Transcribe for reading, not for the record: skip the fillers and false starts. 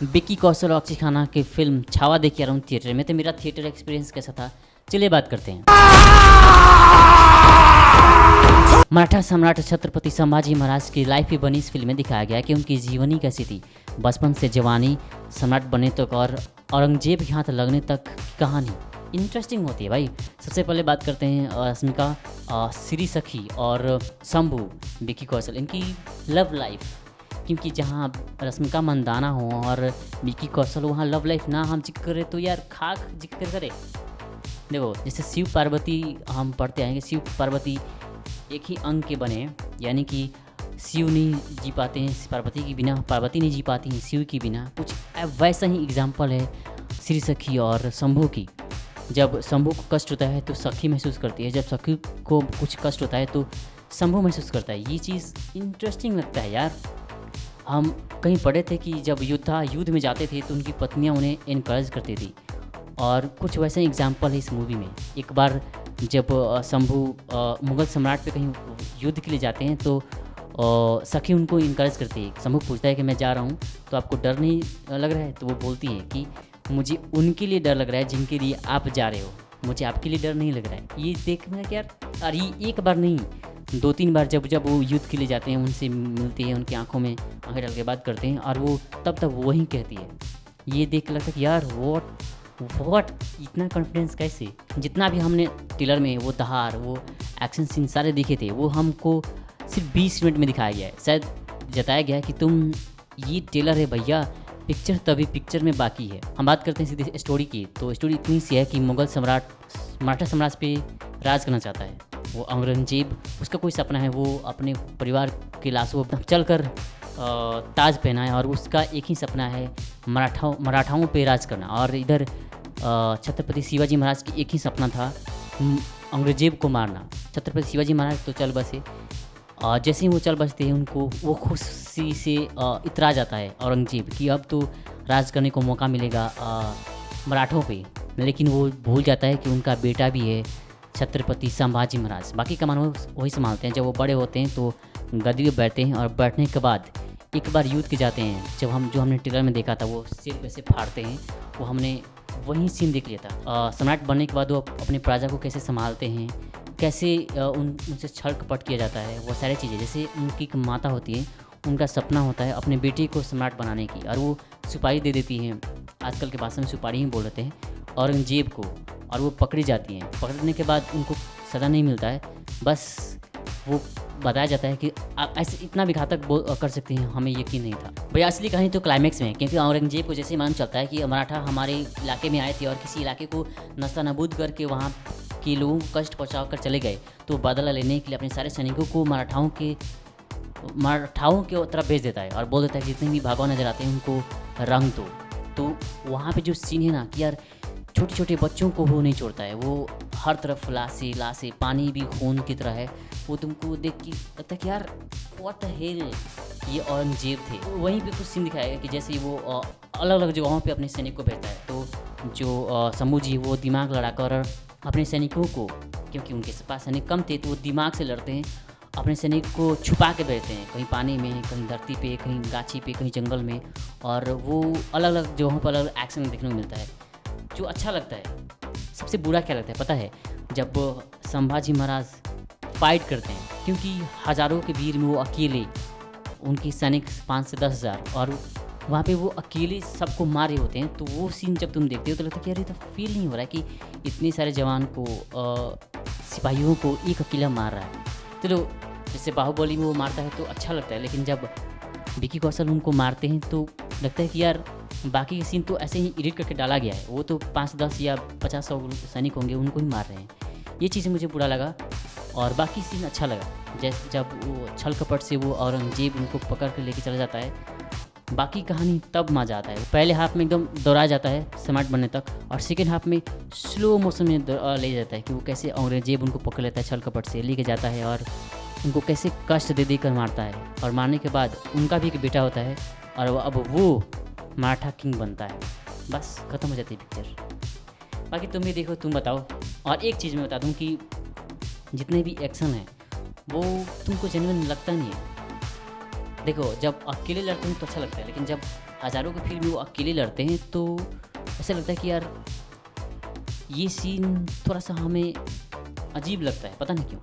विक्की कौशल और अक्षय खन्ना की फिल्म छावा देखी आ रहा हूँ थिएटर में। तो मेरा थिएटर एक्सपीरियंस कैसा था, चलिए बात करते हैं। मराठा सम्राट छत्रपति संभाजी महाराज की लाइफ भी बनी इस फिल्म में दिखाया गया है कि उनकी जीवनी कैसी थी, बचपन से जवानी, सम्राट बनने तक और औरंगजेब के हाथ लगने तक की कहानी इंटरेस्टिंग होती है भाई। सबसे पहले बात करते हैं रश्मिका, श्री सखी और शंभू, विक्की कौशल, इनकी लव लाइफ। क्योंकि जहाँ रश्मिका मंदाना हो और विक्की कौशल, वहाँ लव लाइफ ना हम जिक्र करें तो यार खाक जिक्र करें। देखो जैसे शिव पार्वती हम पढ़ते हैं कि शिव पार्वती एक ही अंग के बने हैं, यानी कि शिव नहीं जी पाते हैं पार्वती के बिना, पार्वती नहीं जी पाती हैं शिव के बिना। कुछ वैसा ही एग्जाम्पल है श्री सखी और शंभू की। जब शंभू को कष्ट होता है तो सखी महसूस करती है, जब सखी को कुछ कष्ट होता है तो शंभू महसूस करता है। ये चीज़ इंटरेस्टिंग लगता है यार। हम कहीं पढ़े थे कि जब युद्ध में जाते थे तो उनकी पत्नियां उन्हें इनकरेज करती थी, और कुछ वैसे एग्जाम्पल है इस मूवी में। एक बार जब शंभू मुग़ल सम्राट पे कहीं युद्ध के लिए जाते हैं तो सखी उनको इनकरेज करती है। शंभू पूछता है कि मैं जा रहा हूँ तो आपको डर नहीं लग रहा है, तो वो बोलती है कि मुझे उनके लिए डर लग रहा है जिनके लिए आप जा रहे हो, मुझे आपके लिए डर नहीं लग रहा है। ये देख मैं यार, और ये एक बार नहीं 2-3 बार जब वो युद्ध के लिए जाते हैं, उनसे मिलती है, उनकी आंखों में आंखें डाल के बात करते हैं, और वो तब वही कहती है। ये देख के लगता है कि यार व्हाट इतना कॉन्फिडेंस कैसे। जितना भी हमने ट्रेलर में वो दहाड़, वो एक्शन सीन सारे दिखे थे, वो हमको सिर्फ 20 मिनट में दिखाया गया है। शायद जताया गया है कि तुम ये ट्रेलर है भैया, पिक्चर तभी पिक्चर में बाकी है। हम बात करते हैं सीधे स्टोरी की, तो स्टोरी इतनी सी है कि मुग़ल सम्राट मराठा साम्राज्य पे राज करना चाहता है। वो औरंगजेब, उसका कोई सपना है, वो अपने परिवार के लाशों पर चल कर ताज पहनाए, और उसका एक ही सपना है मराठाओं पे राज करना। और इधर छत्रपति शिवाजी महाराज की एक ही सपना था औरंगजेब को मारना। छत्रपति शिवाजी महाराज तो चल बसे, जैसे ही वो चल बसते हैं उनको वो खुशी से इतरा जाता है औरंगजेब कि अब तो राज करने को मौका मिलेगा मराठों पे। लेकिन वो भूल जाता है कि उनका बेटा भी है छत्रपति संभाजी महाराज, बाकी कमान वही संभालते हैं। जब वो बड़े होते हैं तो गद्दी पे बैठते हैं, और बैठने के बाद एक बार युद्ध के जाते हैं। जो हमने ट्रेलर में देखा था, वो सिर वैसे फाड़ते हैं, वो हमने वही सीन देख लिया था। सम्राट बनने के बाद वो अपने प्रजा को कैसे संभालते हैं, कैसे उनसे छल कपट किया जाता है, वो सारी चीज़ें। जैसे उनकी एक माता होती है, उनका सपना होता है अपने बेटे को सम्राट बनाने की, और वो सुपारी दे देती हैं, आजकल के भाषा में सुपारी ही बोल देते हैं, औरंगजेब को, और वो पकड़ी जाती हैं। पकड़ने के बाद उनको सज़ा नहीं मिलता है, बस वो बताया जाता है कि आप ऐसे इतना भी घातक कर सकते हैं, हमें यकीन नहीं था। भैया असली कहानी तो क्लाइमैक्स में है, क्योंकि औरंगजेब को जैसे मालूम चलता है कि मराठा हमारे इलाके में आए थे और किसी इलाके को नस्ता नबूद करके वहाँ के लोगों को कष्ट पहुँचा कर चले गए, तो बदला लेने के लिए अपने सारे सैनिकों को मराठाओं के तरफ भेज देता है, और बोल देता है कि जितने भी भागवा नजर आते हैं उनको रंग दो। तो वहाँ पर जो सीन है ना कि यार छोटे छोटे बच्चों को वो नहीं छोड़ता है, वो हर तरफ लाशें, पानी भी खून की तरह है। वो तुमको देख के लगता है कि यार व्हाट द हेल, ये औरंगजेब थे। तो वहीं पे कुछ सीन दिखाया गया कि जैसे वो अलग अलग जगहों पे अपने सैनिक को भेजता है, तो जो शंभू जी वो दिमाग लड़ाकर अपने सैनिकों को, क्योंकि उनके पास सैनिक कम थे तो वो दिमाग से लड़ते हैं, अपने सैनिक को छुपा के भेजते हैं, कहीं पानी में, कहीं धरती पे, कहीं गाछी पे, कहीं जंगल में, और वो अलग अलग जगहों पर अलग अलग एक्शन देखने को मिलता है, जो अच्छा लगता है। सबसे बुरा क्या लगता है पता है, जब संभाजी महाराज फाइट करते हैं, क्योंकि हज़ारों के भीड़ में वो अकेले, उनकी सैनिक 5 से 10 हज़ार, और वहाँ पे वो अकेले सबको मारे होते हैं। तो वो सीन जब तुम देखते हो तो लगता है कि यार ये तो फील नहीं हो रहा है कि इतने सारे जवान को, सिपाहियों को एक अकेला मार रहा है। चलो जैसे बाहुबली में वो मारता है तो अच्छा लगता है, लेकिन जब विक्की कौशल उनको मारते हैं तो लगता है कि यार बाकी के सीन तो ऐसे ही एडिट करके डाला गया है, वो तो 5-10 या 50-100 सैनिक होंगे, उनको ही मार रहे हैं। ये चीज़ें मुझे बुरा लगा, और बाकी सीन अच्छा लगा। जैसे जब वो छल कपट से वो औरंगजेब उनको पकड़ कर लेके चला जाता है, बाकी कहानी तब मज़ा आता है। पहले हाफ में एकदम दोहराया जाता है सम्राट बनने तक, और सेकेंड हाफ में स्लो मोशन में ले जाता है कि वो कैसे औरंगजेब उनको पकड़ लेता है, छल कपट से लेके जाता है, और उनको कैसे कष्ट दे कर मारता है, और मारने के बाद उनका भी एक बेटा होता है, और अब वो मराठा किंग बनता है। बस ख़त्म हो जाती है पिक्चर। बाकी तुम भी देखो, तुम बताओ। और एक चीज़ मैं बता दूं कि जितने भी एक्शन है वो तुमको जेन्युइन लगता नहीं है। देखो जब अकेले लड़ते हैं तो अच्छा लगता है, लेकिन जब हज़ारों की फील्ड में वो अकेले लड़ते हैं, तो ऐसा लगता है कि यार ये सीन थोड़ा-सा हमें अजीब लगता है, पता नहीं क्यों?